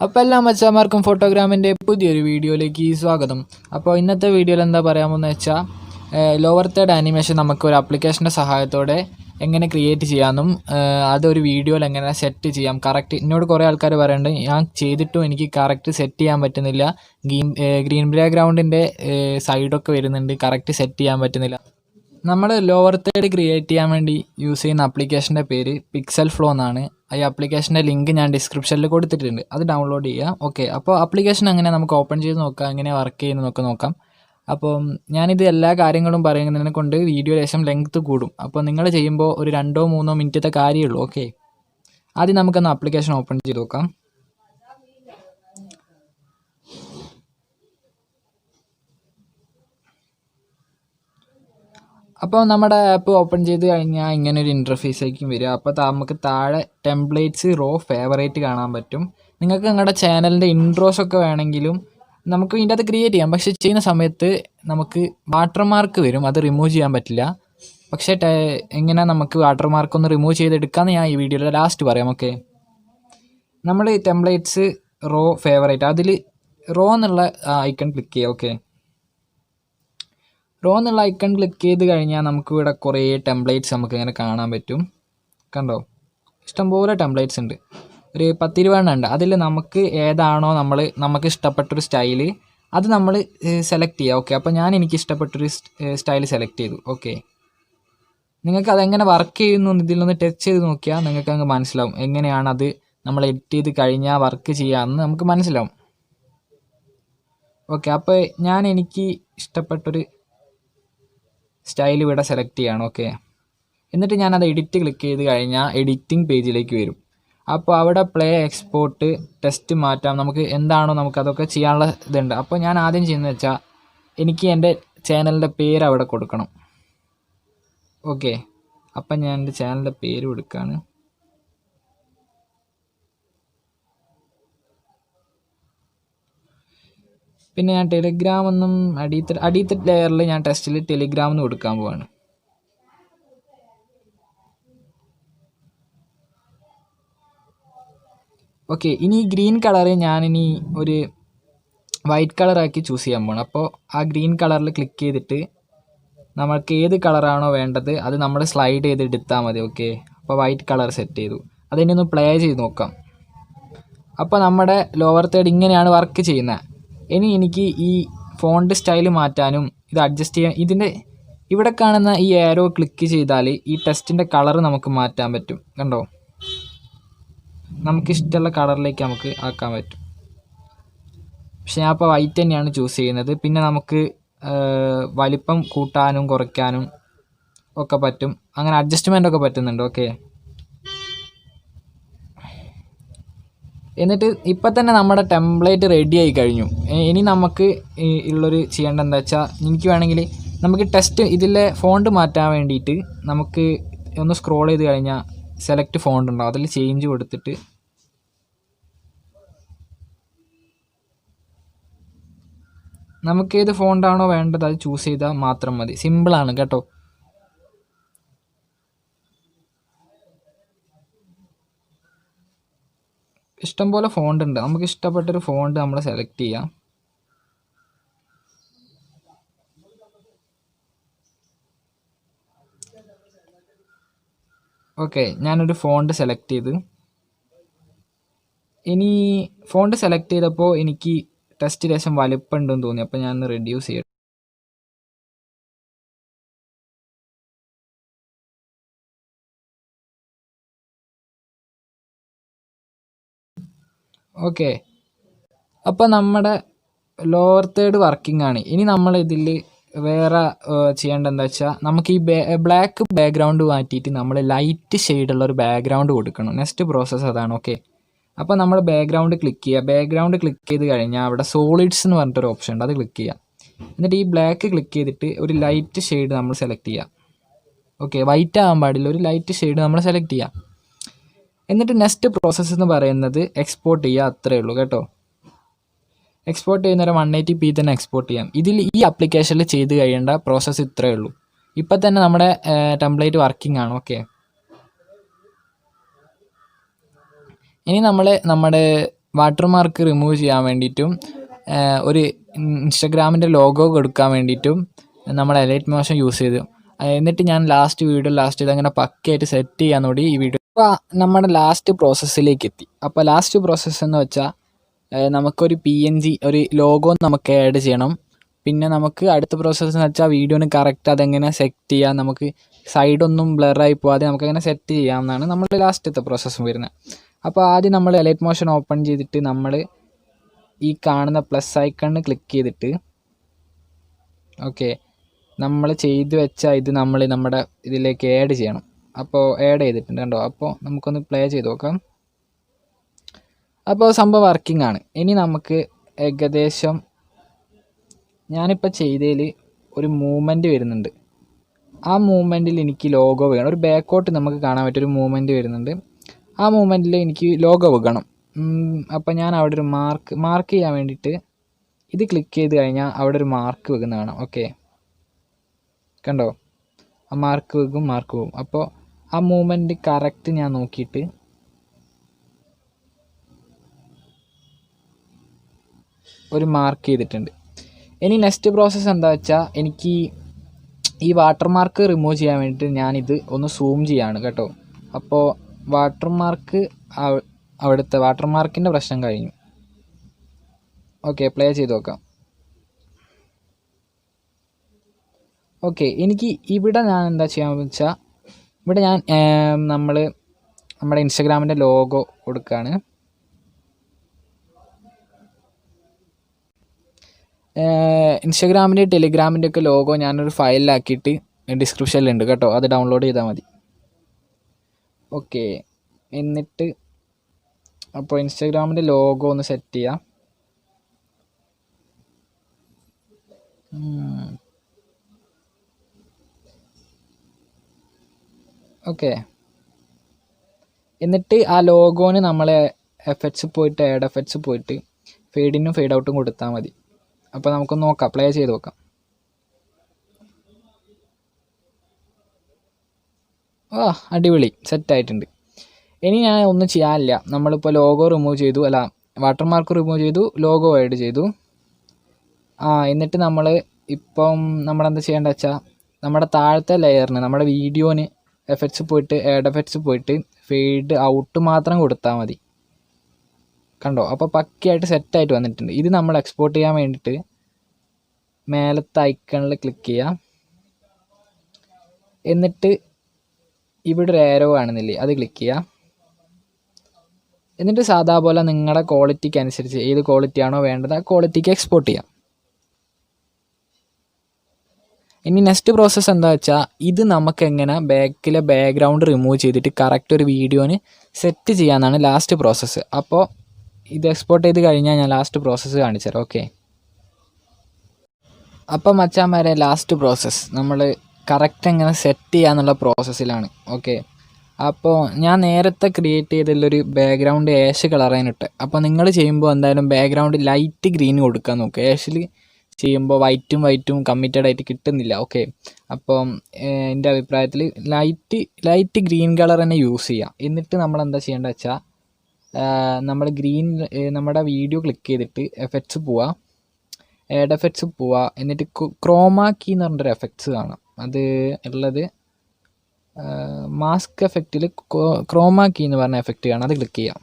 അപ്പോൾ എല്ലാ മച്ചാന്മാർക്കും ഫോട്ടോഗ്രാമിൻ്റെ പുതിയൊരു വീഡിയോയിലേക്ക് സ്വാഗതം. അപ്പോൾ ഇന്നത്തെ വീഡിയോയിൽ എന്താ പറയാമെന്ന് വെച്ചാൽ ലോവർ തേർഡ് ആനിമേഷൻ നമുക്ക് ഒരു ആപ്ലിക്കേഷൻ്റെ സഹായത്തോടെ എങ്ങനെ ക്രിയേറ്റ് ചെയ്യാമെന്നും അതൊരു വീഡിയോയിൽ എങ്ങനെ സെറ്റ് ചെയ്യാം. കറക്റ്റ് എന്നോട് കുറേ ആൾക്കാർ പറയുന്നുണ്ട്, ഞാൻ ചെയ്തിട്ടും എനിക്ക് കറക്റ്റ് സെറ്റ് ചെയ്യാൻ പറ്റുന്നില്ല, ഗ്രീൻ ബാക്ക്ഗ്രൗണ്ടിൻ്റെ സൈഡൊക്കെ വരുന്നുണ്ട്, കറക്റ്റ് സെറ്റ് ചെയ്യാൻ പറ്റുന്നില്ല. നമ്മൾ ലോവർ തേർഡ് ക്രിയേറ്റ് ചെയ്യാൻ വേണ്ടി യൂസ് ചെയ്യുന്ന ആപ്ലിക്കേഷൻ്റെ പേര് പിക്സൽ ഫ്ലോ എന്നാണ്. ഈ ആപ്ലിക്കേഷൻ്റെ ലിങ്ക് ഞാൻ ഡിസ്ക്രിപ്ഷനിൽ കൊടുത്തിട്ടുണ്ട്, അത് ഡൗൺലോഡ് ചെയ്യുക. ഓക്കെ, അപ്പോൾ ആപ്ലിക്കേഷൻ അങ്ങനെ നമുക്ക് ഓപ്പൺ ചെയ്ത് നോക്കാം, എങ്ങനെ വർക്ക് ചെയ്യുന്നതൊക്കെ നോക്കാം. അപ്പം ഞാനിത് എല്ലാ കാര്യങ്ങളും പറയുന്നതിനെ കൊണ്ട് വീഡിയോ ലേശം ലെങ്ത്ത് കൂടും. അപ്പോൾ നിങ്ങൾ ചെയ്യുമ്പോൾ ഒരു 2-3 മിനിറ്റത്തെ കാര്യമുള്ളൂ. ഓക്കെ, ആദ്യം നമുക്കൊന്ന് ആപ്ലിക്കേഷൻ ഓപ്പൺ ചെയ്ത് നോക്കാം. അപ്പോൾ നമ്മുടെ ആപ്പ് ഓപ്പൺ ചെയ്ത് കഴിഞ്ഞാൽ ഇങ്ങനെ ഒരു ഇൻ്റർഫേസായിരിക്കും വരിക. അപ്പോൾ നമുക്ക് താഴെ ടെംപ്ലേറ്റ്സ് റോ ഫേവറേറ്റ് കാണാൻ പറ്റും. നിങ്ങൾക്ക് നിങ്ങളുടെ ചാനലിൻ്റെ ഇൻട്രോസൊക്കെ വേണമെങ്കിലും നമുക്ക് ഇതിൻ്റെ അത് ക്രിയേറ്റ് ചെയ്യാം. പക്ഷേ ചെയ്യുന്ന സമയത്ത് നമുക്ക് വാട്ടർമാർക്ക് വരും, അത് റിമൂവ് ചെയ്യാൻ പറ്റില്ല. പക്ഷേ എങ്ങനെ നമുക്ക് വാട്ടർമാർക്ക് ഒന്ന് റിമൂവ് ചെയ്തെടുക്കാമെന്ന് ഞാൻ ഈ വീഡിയോയുടെ ലാസ്റ്റ് പറയാം. ഓക്കെ, നമ്മൾ ടെംപ്ലേറ്റ്സ് റോ ഫേവറേറ്റ് അതിൽ റോ എന്നുള്ള ഐക്കൺ ക്ലിക്ക് ചെയ്യുക. ഓക്കെ, റോ എന്നുള്ള ഐക്കൺ ക്ലിക്ക് ചെയ്ത് കഴിഞ്ഞാൽ നമുക്ക് ഇവിടെ കുറേ ടെംപ്ലേറ്റ്സ് നമുക്ക് ഇങ്ങനെ കാണാൻ പറ്റും. കണ്ടോ, ഇഷ്ടംപോലെ ടെംപ്ലേറ്റ്സ് ഉണ്ട്, ഒരു 10-20 ഉണ്ട്. അതിൽ നമുക്ക് ഏതാണോ നമുക്ക് ഇഷ്ടപ്പെട്ടൊരു സ്റ്റൈല് അത് നമ്മൾ സെലക്ട് ചെയ്യുക. ഓക്കെ, അപ്പോൾ എനിക്ക് ഇഷ്ടപ്പെട്ടൊരു സ്റ്റൈൽ സെലക്ട് ചെയ്തു. ഓക്കെ, നിങ്ങൾക്ക് അതെങ്ങനെ വർക്ക് ചെയ്യുന്നു ഇതിൽ നിന്ന് ടച്ച് ചെയ്ത് നോക്കിയാൽ നിങ്ങൾക്ക് അങ്ങ് മനസ്സിലാവും എങ്ങനെയാണ് അത് നമ്മൾ എഡിറ്റ് ചെയ്ത് കഴിഞ്ഞാൽ വർക്ക് ചെയ്യാമെന്ന് നമുക്ക് മനസ്സിലാവും. ഓക്കെ, അപ്പോൾ എനിക്ക് ഇഷ്ടപ്പെട്ടൊരു സ്റ്റൈൽ ഇവിടെ സെലക്ട് ചെയ്യണം. ഓക്കെ, എന്നിട്ട് ഞാനത് എഡിറ്റ് ക്ലിക്ക് ചെയ്ത് കഴിഞ്ഞാൽ എഡിറ്റിംഗ് പേജിലേക്ക് വരും. അപ്പോൾ അവിടെ പ്ലേ, എക്സ്പോർട്ട്, ടെസ്റ്റ് മാറ്റാം, നമുക്ക് എന്താണോ നമുക്കതൊക്കെ ചെയ്യാനുള്ള ഇതുണ്ട്. അപ്പോൾ ഞാൻ ആദ്യം ചെയ്യുന്നത് വെച്ചാൽ എനിക്ക് എൻ്റെ ചാനലിൻ്റെ പേര് അവിടെ കൊടുക്കണം. ഓക്കെ, അപ്പം ഞാൻ എൻ്റെ ചാനലിൻ്റെ പേര് കൊടുക്കുകയാണ്. പിന്നെ ഞാൻ ടെലിഗ്രാം എന്നും അടിയത്തെ ലെയറിൽ ഞാൻ ടെസ്റ്റിൽ ടെലിഗ്രാം എന്ന് കൊടുക്കാൻ പോവാണ്. ഓക്കെ, ഇനി ഗ്രീൻ കളറ് ഞാനിനി ഒരു വൈറ്റ് കളറാക്കി ചൂസ് ചെയ്യാൻ പോകണം. അപ്പോൾ ആ ഗ്രീൻ കളറിൽ ക്ലിക്ക് ചെയ്തിട്ട് നമ്മൾക്ക് ഏത് കളറാണോ വേണ്ടത് അത് നമ്മൾ സ്ലൈഡ് ചെയ്ത് എടുത്താൽ മതി. ഓക്കെ, അപ്പോൾ വൈറ്റ് കളർ സെറ്റ് ചെയ്തു. അതിനെ ഒന്ന് പ്ലേ ചെയ്ത് നോക്കാം. അപ്പോൾ നമ്മുടെ ലോവർ തേർഡ് ഇങ്ങനെയാണ് വർക്ക് ചെയ്യുന്നത്. ഇനി എനിക്ക് ഈ ഫോണ്ട് സ്റ്റൈൽ മാറ്റാനും ഇത് അഡ്ജസ്റ്റ് ചെയ്യാൻ ഇതിൻ്റെ ഇവിടെ കാണുന്ന ഈ ഏരോ ക്ലിക്ക് ചെയ്താൽ ഈ ടെക്സ്റ്റിൻ്റെ കളർ നമുക്ക് മാറ്റാൻ പറ്റും. കണ്ടോ, നമുക്കിഷ്ടമുള്ള കളറിലേക്ക് നമുക്ക് ആക്കാൻ പറ്റും. പക്ഷെ ഞാൻ ഇപ്പോൾ വൈറ്റ് തന്നെയാണ് ചൂസ് ചെയ്യുന്നത്. പിന്നെ നമുക്ക് വലിപ്പം കൂട്ടാനും കുറയ്ക്കാനും ഒക്കെ പറ്റും, അങ്ങനെ അഡ്ജസ്റ്റ്മെൻ്റ് ഒക്കെ പറ്റുന്നുണ്ട്. ഓക്കെ, എന്നിട്ട് ഇപ്പം തന്നെ നമ്മുടെ ടെംപ്ലേറ്റ് റെഡി ആയി കഴിഞ്ഞു. ഇനി നമുക്ക് ഉള്ളൊരു ചെയ്യേണ്ടത് എന്താ വെച്ചാൽ, എനിക്ക് വേണമെങ്കിൽ നമുക്ക് ടെസ്റ്റ് ഇതിലെ ഫോണ്ട് മാറ്റാൻ വേണ്ടിയിട്ട് നമുക്ക് ഒന്ന് സ്ക്രോൾ ചെയ്ത് കഴിഞ്ഞാൽ സെലക്ട് ഫോണ്ട് ഉണ്ടാവും, അതിൽ ചേഞ്ച് കൊടുത്തിട്ട് നമുക്ക് ഏത് ഫോണ്ടാണോ വേണ്ടത് അത് ചൂസ് ചെയ്താൽ മാത്രം മതി. സിമ്പിളാണ് കേട്ടോ. ഇഷ്ടംപോലെ ഫോണ്ട് ഉണ്ട്, നമുക്ക് ഇഷ്ടപ്പെട്ടൊരു ഫോണ്ട് നമ്മൾ സെലക്ട് ചെയ്യാം. ഓക്കെ, ഞാനൊരു ഫോണ്ട് സെലക്ട് ചെയ്ത് ഇനി ഫോണ്ട് സെലക്ട് ചെയ്തപ്പോൾ എനിക്ക് ടെസ്റ്റ് ലേശം വലിപ്പം ഉണ്ടെന്ന് തോന്നി. അപ്പോൾ ഞാനൊന്ന് റെഡ്യൂസ് ചെയ്യട്ടെ. ഓക്കെ, അപ്പോൾ നമ്മുടെ ലോവർ തേർഡ് വർക്കിംഗ് ആണ്. ഇനി നമ്മൾ ഇതിൽ വേറെ ചെയ്യേണ്ടത് എന്താ വെച്ചാൽ, നമുക്ക് ഈ ബ്ലാക്ക് ബാക്ക്ഗ്രൗണ്ട് മാറ്റിയിട്ട് നമ്മൾ ലൈറ്റ് ഷെയ്ഡുള്ള ഒരു ബാക്ക്ഗ്രൗണ്ട് കൊടുക്കണം. നെക്സ്റ്റ് പ്രോസസ്സ് അതാണ്. ഓക്കെ, അപ്പോൾ നമ്മൾ ബാക്ക്ഗ്രൗണ്ട് ക്ലിക്ക് ചെയ്യുക. ബാക്ക്ഗ്രൗണ്ട് ക്ലിക്ക് ചെയ്ത് കഴിഞ്ഞാൽ അവിടെ സോളിഡ്സ് എന്ന് പറഞ്ഞിട്ടൊരു ഓപ്ഷൻ ഉണ്ട്, അത് ക്ലിക്ക് ചെയ്യുക. എന്നിട്ട് ഈ ബ്ലാക്ക് ക്ലിക്ക് ചെയ്തിട്ട് ഒരു ലൈറ്റ് ഷെയ്ഡ് നമ്മൾ സെലക്ട് ചെയ്യുക. ഓക്കെ, വൈറ്റ് ആകാൻ പാടില്ല, ഒരു ലൈറ്റ് ഷെയ്ഡ് നമ്മൾ സെലക്ട് ചെയ്യുക. എന്നിട്ട് നെക്സ്റ്റ് പ്രോസസ്സ് എന്ന് പറയുന്നത് എക്സ്പോർട്ട് ചെയ്യുക, അത്രയേ ഉള്ളൂ കേട്ടോ. എക്സ്പോർട്ട് ചെയ്യുന്നവരെ 180p തന്നെ എക്സ്പോർട്ട് ചെയ്യാം. ഇതിൽ ഈ ആപ്ലിക്കേഷനിൽ ചെയ്ത് കഴിയേണ്ട പ്രോസസ്സ് ഇത്രയേ ഉള്ളൂ. ഇപ്പം തന്നെ നമ്മുടെ ടെംപ്ലേറ്റ് വർക്കിംഗ് ആണ്. ഓക്കെ, ഇനി നമ്മൾ നമ്മുടെ വാട്ടർമാർക്ക് റിമൂവ് ചെയ്യാൻ വേണ്ടിയിട്ടും ഒരു ഇൻസ്റ്റഗ്രാമിൻ്റെ ലോഗോ കൊടുക്കാൻ വേണ്ടിയിട്ടും നമ്മൾ എലൈറ്റ് മോഷൻ യൂസ് ചെയ്തു. എന്നിട്ട് ഞാൻ ലാസ്റ്റ് ഇതങ്ങനെ പക്കയായിട്ട് സെറ്റ് ചെയ്യാൻ നോടി ഈ വീഡിയോ. അപ്പോൾ നമ്മുടെ ലാസ്റ്റ് പ്രോസസ്സിലേക്ക് എത്തി. അപ്പോൾ ലാസ്റ്റ് പ്രോസസ്സ് എന്ന് വെച്ചാൽ നമുക്കൊരു PNG ഒരു ലോഗോ നമുക്ക് ആഡ് ചെയ്യണം. പിന്നെ നമുക്ക് അടുത്ത പ്രോസസ്സ് എന്ന് വെച്ചാൽ വീഡിയോന് കറക്റ്റ് അതെങ്ങനെ സെറ്റ് ചെയ്യാം, നമുക്ക് സൈഡൊന്നും ബ്ലറായി പോകാതെ നമുക്കങ്ങനെ സെറ്റ് ചെയ്യാമെന്നാണ് നമ്മൾ ലാസ്റ്റത്തെ പ്രോസസ്സ് വരുന്നത്. അപ്പോൾ ആദ്യം നമ്മൾ എലൈറ്റ് മോഷൻ ഓപ്പൺ ചെയ്തിട്ട് നമ്മൾ ഈ കാണുന്ന പ്ലസ് ഐക്കണിന് ക്ലിക്ക് ചെയ്തിട്ട് ഓക്കെ നമ്മൾ ചെയ്ത് വെച്ച ഇത് നമ്മൾ നമ്മുടെ ഇതിലേക്ക് ആഡ് ചെയ്യണം. അപ്പോൾ ആഡ് ചെയ്തിട്ടുണ്ട് കണ്ടോ. അപ്പോൾ നമുക്കൊന്ന് പ്ലേ ചെയ്ത് നോക്കാം. അപ്പോൾ സംഭവം വർക്കിംഗ് ആണ്. ഇനി നമുക്ക് ഏകദേശം ഞാനിപ്പോൾ ചെയ്തതിൽ ഒരു മൂവ്മെൻറ്റ് വരുന്നുണ്ട്. ആ മൂവ്മെൻറ്റിൽ എനിക്ക് ലോഗോ വേണം. ഒരു ബാക്കോട്ട് നമുക്ക് കാണാൻ പറ്റിയൊരു മൂവ്മെൻറ്റ് വരുന്നുണ്ട്. ആ മൂവ്മെൻറ്റിൽ എനിക്ക് ലോഗോ വെക്കണം. അപ്പോൾ ഞാൻ അവിടെ ഒരു മാർക്ക് ചെയ്യാൻ വേണ്ടിയിട്ട് ഇത് ക്ലിക്ക് ചെയ്ത് കഴിഞ്ഞാൽ അവിടെ ഒരു മാർക്ക് വെക്കുന്ന കാണാം. ഓക്കെ കണ്ടോ, ആ മാർക്ക് പോകും. അപ്പോൾ ആ മൂവ്മെൻറ്റ് കറക്റ്റ് ഞാൻ നോക്കിയിട്ട് ഒരു മാർക്ക് ചെയ്തിട്ടുണ്ട്. ഇനി നെക്സ്റ്റ് പ്രോസസ്സ് എന്താ വെച്ചാൽ എനിക്ക് ഈ വാട്ടർമാർക്ക് റിമൂവ് ചെയ്യാൻ വേണ്ടിയിട്ട് ഞാനിത് ഒന്ന് സൂം ചെയ്യാണ് കേട്ടോ. അപ്പോൾ അവിടുത്തെ വാട്ടർമാർക്കിൻ്റെ പ്രശ്നം കഴിഞ്ഞു. ഓക്കെ പ്ലേ ചെയ്ത് നോക്കാം. ഓക്കെ എനിക്ക് ഇവിടെ ഞാൻ എന്താ ചെയ്യാമെന്ന് വെച്ചാൽ ഇവിടെ ഞാൻ നമ്മുടെ ഇൻസ്റ്റഗ്രാമിൻ്റെ ലോഗോ കൊടുക്കുകയാണ്. ഇൻസ്റ്റഗ്രാമിൻ്റെ ടെലിഗ്രാമിൻ്റെ ഒക്കെ ലോഗോ ഞാനൊരു ഫയലിലാക്കിയിട്ട് ഡിസ്ക്രിപ്ഷനിലുണ്ട് കേട്ടോ, അത് ഡൗൺലോഡ് ചെയ്താൽ മതി. ഓക്കെ എന്നിട്ട് അപ്പോൾ ഇൻസ്റ്റഗ്രാമിൻ്റെ ലോഗോ ഒന്ന് സെറ്റ് ചെയ്യാം. ഓക്കെ എന്നിട്ട് ആ ലോഗോന് നമ്മൾ എഫക്ട്സ് പോയിട്ട് ആഡ് എഫക്ട്സ് പോയിട്ട് ഫെയ്ഡ് ഇന്നും ഫെയ്ഡ് ഔട്ടും കൊടുത്താൽ മതി. അപ്പോൾ നമുക്ക് നോക്കാം, പ്ലേ ചെയ്ത് നോക്കാം. അടിപൊളി സെറ്റായിട്ടുണ്ട്. ഇനി ഞാൻ ഒന്നും ചെയ്യാനില്ല. നമ്മളിപ്പോൾ ലോഗോ റിമൂവ് ചെയ്തു, അല്ല വാട്ടർമാർക്ക് റിമൂവ് ചെയ്തു, ലോഗോ ആഡ് ചെയ്തു. എന്നിട്ട് നമ്മൾ ഇപ്പം നമ്മളെന്താ ചെയ്യേണ്ടത് വെച്ചാൽ നമ്മുടെ താഴത്തെ ലെയറിന് നമ്മുടെ വീഡിയോന് എഫക്ട്സ് പോയിട്ട് ആഡ് എഫക്ട്സ് പോയിട്ട് ഫെയ്ഡ് ഔട്ട് മാത്രം കൊടുത്താൽ മതി. കണ്ടോ, അപ്പോൾ പക്കയായിട്ട് സെറ്റായിട്ട് വന്നിട്ടുണ്ട്. ഇത് നമ്മൾ എക്സ്പോർട്ട് ചെയ്യാൻ വേണ്ടിയിട്ട് മേലത്തെ ഐക്കണിൽ ക്ലിക്ക് ചെയ്യാം. എന്നിട്ട് ഇവിടെ ഒരു ഏരോ കാണുന്നില്ലേ, അത് ക്ലിക്ക് ചെയ്യാം. എന്നിട്ട് സാധാ പോലെ നിങ്ങളുടെ ക്വാളിറ്റിക്ക് അനുസരിച്ച് ഏത് ക്വാളിറ്റിയാണോ വേണ്ടത് ആ ക്വാളിറ്റിക്ക് എക്സ്പോർട്ട് ചെയ്യാം. ഇനി നെക്സ്റ്റ് പ്രോസസ്സ് എന്താ വെച്ചാൽ ഇത് നമുക്ക് എങ്ങനെ ബാക്കിലെ ബാക്ക്ഗ്രൗണ്ട് റിമൂവ് ചെയ്തിട്ട് കറക്റ്റ് ഒരു വീഡിയോന് സെറ്റ് ചെയ്യാമെന്നാണ് ലാസ്റ്റ് പ്രോസസ്സ്. അപ്പോൾ ഇത് എക്സ്പോർട്ട് ചെയ്ത് കഴിഞ്ഞാൽ ഞാൻ ലാസ്റ്റ് പ്രോസസ്സ് കാണിച്ചു തരാം. ഓക്കെ അപ്പം മച്ചാന്മാരെ ലാസ്റ്റ് പ്രോസസ്സ് നമ്മൾ കറക്റ്റ് എങ്ങനെ സെറ്റ് ചെയ്യാന്നുള്ള പ്രോസസ്സിലാണ്. ഓക്കെ അപ്പോൾ ഞാൻ നേരത്തെ ക്രിയേറ്റ് ചെയ്തതിലൊരു ബാക്ക്ഗ്രൗണ്ട് ആഷ് കളറായിട്ട്. അപ്പോൾ നിങ്ങൾ ചെയ്യുമ്പോൾ എന്തായാലും ബാക്ക്ഗ്രൗണ്ട് ലൈറ്റ് ഗ്രീൻ കൊടുക്കാൻ നോക്കുക. ആഷിൽ ചെയ്യുമ്പോൾ വൈറ്റും കമ്മിറ്റഡ് ആയിട്ട് കിട്ടുന്നില്ല. ഓക്കെ അപ്പം എൻ്റെ അഭിപ്രായത്തിൽ ലൈറ്റ് ഗ്രീൻ കളർ തന്നെ യൂസ് ചെയ്യാം. എന്നിട്ട് നമ്മൾ എന്താ ചെയ്യേണ്ടത് വെച്ചാൽ നമ്മൾ നമ്മുടെ വീഡിയോ ക്ലിക്ക് ചെയ്തിട്ട് എഫക്ട്സ് പോവുക, ആഡ് എഫക്ട്സ് പോവുക. എന്നിട്ട് ക്രോമാ കീ എന്ന് പറഞ്ഞൊരു എഫക്ട്സ് കാണാം. അത് ഉള്ളത് മാസ്ക് എഫക്റ്റിൽ ക്രോമാ കീ എന്ന് പറഞ്ഞ എഫക്റ്റ് കാണാം, അത് ക്ലിക്ക് ചെയ്യാം.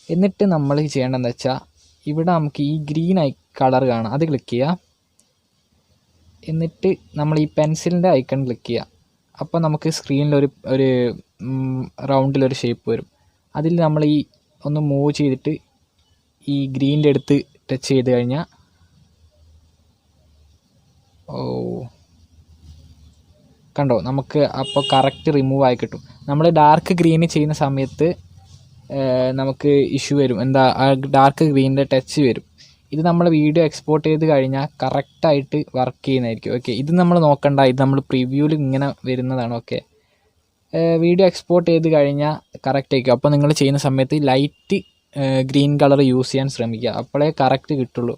എന്നിട്ട് നമ്മൾ ചെയ്യേണ്ടതെന്ന് വെച്ചാൽ ഇവിടെ നമുക്ക് ഈ ഗ്രീൻ കളർ കാണാം, അത് ക്ലിക്ക് ചെയ്യുക. എന്നിട്ട് നമ്മൾ ഈ പെൻസിലിൻ്റെ ഐക്കൺ ക്ലിക്ക് ചെയ്യുക. അപ്പോൾ നമുക്ക് സ്ക്രീനിലൊരു റൗണ്ടിലൊരു ഷേപ്പ് വരും. അതിൽ നമ്മൾ ഈ ഒന്ന് മൂവ് ചെയ്തിട്ട് ഈ ഗ്രീനിൻ്റെ അടുത്ത് ടച്ച് ചെയ്ത് കഴിഞ്ഞാൽ കണ്ടോ നമുക്ക് അപ്പോൾ കറക്റ്റ് റിമൂവ് ആയി കിട്ടും. നമ്മൾ ഡാർക്ക് ഗ്രീന് ചെയ്യുന്ന സമയത്ത് നമുക്ക് ഇഷ്യൂ വരും, എന്താ ഡാർക്ക് ഗ്രീനിൻ്റെ ടച്ച് വരും. ഇത് നമ്മൾ വീഡിയോ എക്സ്പോർട്ട് ചെയ്ത് കഴിഞ്ഞാൽ കറക്റ്റായിട്ട് വർക്ക് ചെയ്യുന്നതായിരിക്കും. ഓക്കെ ഇത് നമ്മൾ നോക്കണ്ട, ഇത് നമ്മൾ പ്രിവ്യൂവിൽ ഇങ്ങനെ വരുന്നതാണ്. ഓക്കെ വീഡിയോ എക്സ്പോർട്ട് ചെയ്ത് കഴിഞ്ഞാൽ കറക്റ്റ് ആയിരിക്കും. അപ്പോൾ നിങ്ങൾ ചെയ്യുന്ന സമയത്ത് ലൈറ്റ് ഗ്രീൻ കളർ യൂസ് ചെയ്യാൻ ശ്രമിക്കുക, അപ്പോഴേ കറക്റ്റ് കിട്ടുള്ളൂ.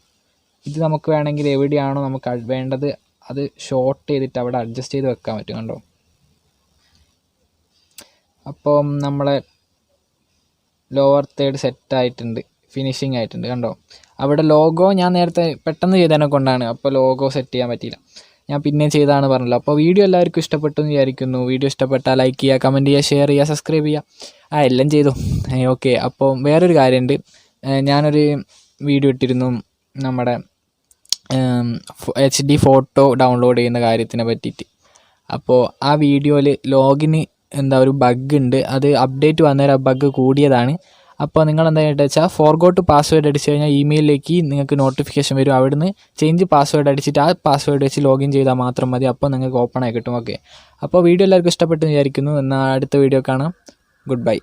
ഇത് നമുക്ക് വേണമെങ്കിൽ എവിടെയാണോ നമുക്ക് വേണ്ടത് അത് ഷോർട്ട് ചെയ്തിട്ട് അവിടെ അഡ്ജസ്റ്റ് ചെയ്ത് വെക്കാൻ പറ്റും. കണ്ടോ അപ്പം നമ്മളെ ലോവർ തേർഡ് സെറ്റായിട്ടുണ്ട്. ഫിനിഷിംഗ് ആയിട്ടുണ്ട് കണ്ടോ. അവിടെ ലോഗോ ഞാൻ നേരത്തെ പെട്ടെന്ന് ചെയ്തതിനെ കൊണ്ടാണ്, അപ്പോൾ ലോഗോ സെറ്റ് ചെയ്യാൻ പറ്റിയില്ല. ഞാൻ പിന്നെ ചെയ്തതാണ് പറഞ്ഞല്ലോ. അപ്പോൾ വീഡിയോ എല്ലാവർക്കും ഇഷ്ടപ്പെട്ടു എന്ന് വിചാരിക്കുന്നു. വീഡിയോ ഇഷ്ടപ്പെട്ടാൽ ലൈക്ക് ചെയ്യുക, കമൻറ്റ് ചെയ്യുക, ഷെയർ ചെയ്യുക, സബ്സ്ക്രൈബ് ചെയ്യുക. എല്ലാം ചെയ്തു. ഓക്കെ. അപ്പോൾ വേറൊരു കാര്യമുണ്ട്. ഞാനൊരു വീഡിയോ ഇട്ടിരുന്നു നമ്മുടെ HD ഫോട്ടോ ഡൗൺലോഡ് ചെയ്യുന്ന കാര്യത്തിനെ പറ്റിയിട്ട്. അപ്പോൾ ആ വീഡിയോയിൽ ലോഗിന് ഒരു ബഗ് ഉണ്ട്. അത് അപ്ഡേറ്റ് വന്നേരം ആ ബഗ് കൂടിയതാണ്. അപ്പോൾ നിങ്ങൾ എന്തായിട്ട് വെച്ചാൽ ഫോർഗോട്ട് പാസ്വേഡ് അടിച്ച് കഴിഞ്ഞാൽ ഇമെയിലിലേക്ക് നിങ്ങൾക്ക് നോട്ടിഫിക്കേഷൻ വരും. അവിടുന്ന് ചേഞ്ച് പാസ്വേഡ് അടിച്ചിട്ട് ആ പാസ്വേഡ് വെച്ച് ലോഗിൻ ചെയ്താൽ മാത്രം മതി. അപ്പോൾ നിങ്ങൾക്ക് ഓപ്പൺ ആയി കിട്ടും. ഓക്കെ. അപ്പോൾ വീഡിയോ എല്ലാവർക്കും ഇഷ്ടപ്പെട്ടെന്ന് വിചാരിക്കുന്നു. എന്നാൽ അടുത്ത വീഡിയോ കാണാം. Good bye.